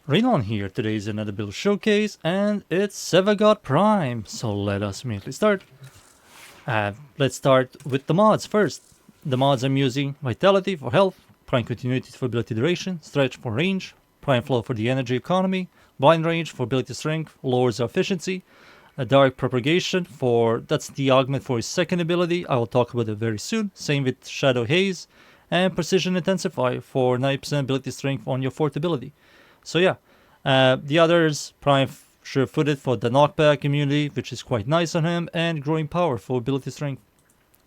Rainollon here. Today is another build showcase, and it's Sevagoth Prime. So let us immediately start. Let's start with the mods first. The mods I'm using: Vitality for health, Prime Continuity for ability duration, Stretch for range, Prime Flow for the energy economy, Blind Range for ability strength, lowers our efficiency, a Dark Propagation for that's the augment for his second ability. I will talk about it very soon. Same with Shadow Haze, and Precision Intensify for 90% ability strength on your fourth ability. So yeah, the others, Prime Sure-Footed for the knockback immunity, which is quite nice on him, and Growing Power for ability strength.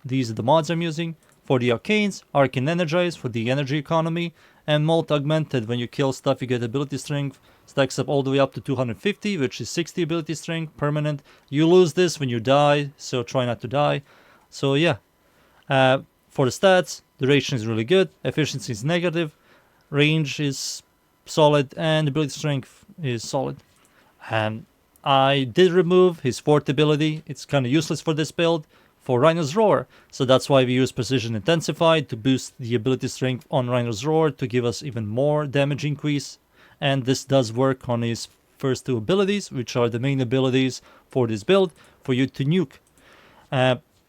These are the mods I'm using. For the Arcanes, Arcane Energize for the energy economy, and Molt Augmented. When you kill stuff, you get ability strength. Stacks up all the way up to 250, which is 60 ability strength, permanent. You lose this when you die, so try not to die. So yeah, for the stats, duration is really good, efficiency is negative, range is solid, and ability strength is solid. And I did remove his fourth ability. It's kind of useless for this build, for Rhino's Roar. So that's why we use Precision Intensified to boost the ability strength on Rhino's Roar to give us even more damage increase. And this does work on his first two abilities, which are the main abilities for this build, for you to nuke.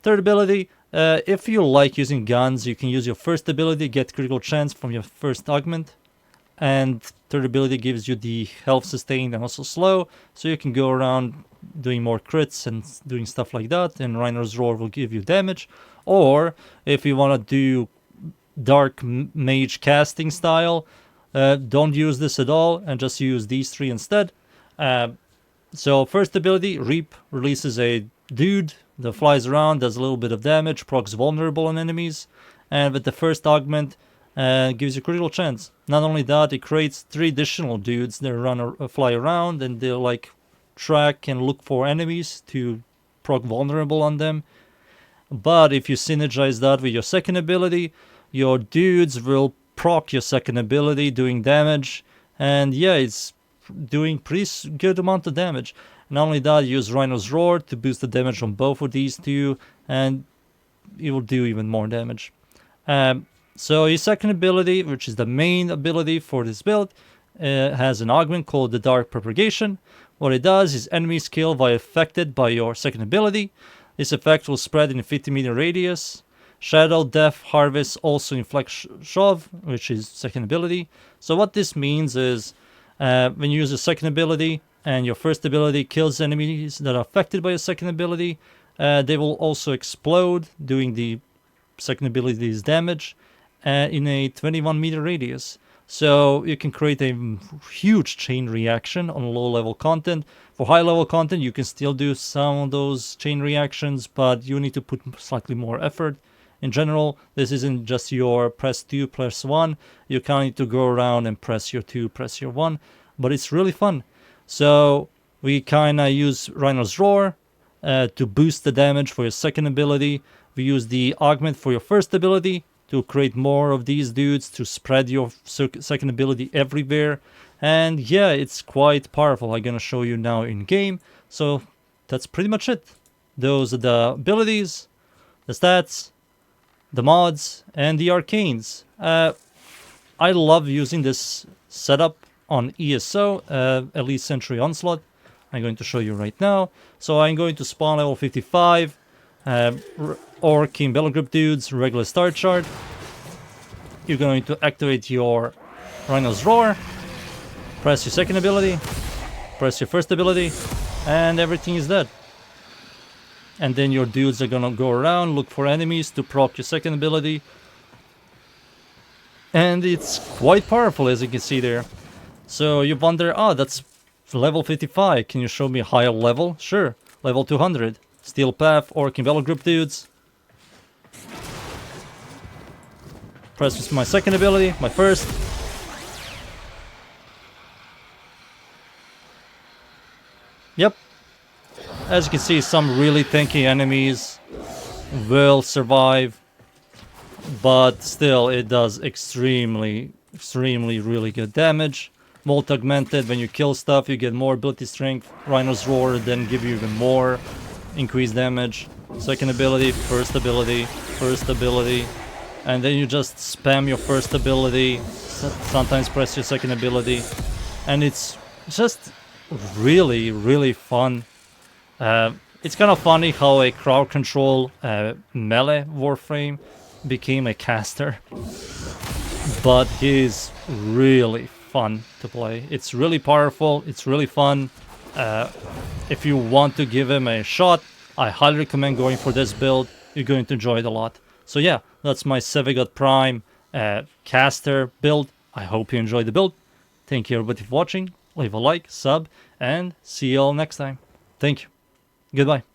Third ability, if you like using guns, you can use your first ability, get critical chance from your first augment. And third ability gives you the health sustained and also slow, so you can go around doing more crits and doing stuff like that, and Rhino's Roar will give you damage. Or if you want to do dark mage casting style, don't use this at all and just use these three instead. So first ability, Reap, releases a dude that flies around, does a little bit of damage, procs vulnerable on enemies, and with the first augment, gives you critical chance. Not only that, it creates 3 additional dudes that fly around, and they'll like track and look for enemies to proc vulnerable on them. But if you synergize that with your second ability, your dudes will proc your second ability, doing damage. And yeah, it's doing pretty good amount of damage. Not only that, use Rhino's Roar to boost the damage on both of these two, and it will do even more damage. So his second ability, which is the main ability for this build, has an augment called the Dark Propagation. What it does is enemies killed by affected by your second ability. This effect will spread in a 50-meter radius. Shadow, Death, Harvest also inflict Shove, which is second ability. So what this means is when you use a second ability and your first ability kills enemies that are affected by your second ability, they will also explode, doing the second ability's damage in a 21-meter radius. So you can create a huge chain reaction on low-level content. For high-level content, you can still do some of those chain reactions, but you need to put slightly more effort. In general, this isn't just your press 2, press 1. You kind of need to go around and press your 2, press your 1. But it's really fun. So we kind of use Rhino's Roar to boost the damage for your second ability. We use the augment for your first ability to create more of these dudes, to spread your second ability everywhere. And yeah, it's quite powerful. I'm gonna show you now in game. So that's pretty much it. Those are the abilities, the stats, the mods, and the arcanes. I love using this setup on ESO, Elite Century Onslaught. I'm going to show you right now. So I'm going to spawn level 55, Orc in Battle Group dudes, regular start chart. You're going to activate your Rhino's Roar, press your second ability, press your first ability, and everything is dead. And then your dudes are gonna go around, look for enemies to proc your second ability. And it's quite powerful, as you can see there. So you wonder, that's level 55, can you show me a higher level? Sure, level 200. Steel Path, Orc in Battle Group dudes. Press my second ability, my first. Yep. As you can see, some really tanky enemies will survive. But still, it does extremely really good damage. Molt Augmented, when you kill stuff, you get more ability strength. Rhino's Roar then give you even more increased damage. Second ability, first ability, and then you just spam your first ability, sometimes press your second ability, and it's just really, really fun. It's kind of funny how a crowd control melee Warframe became a caster, but he's really fun to play. It's really powerful, it's really fun. If you want to give him a shot, I highly recommend going for this build. You're going to enjoy it a lot. So yeah, that's my Sevagoth Prime caster build. I hope you enjoyed the build. Thank you everybody for watching. Leave a like, sub, and see you all next time. Thank you. Goodbye.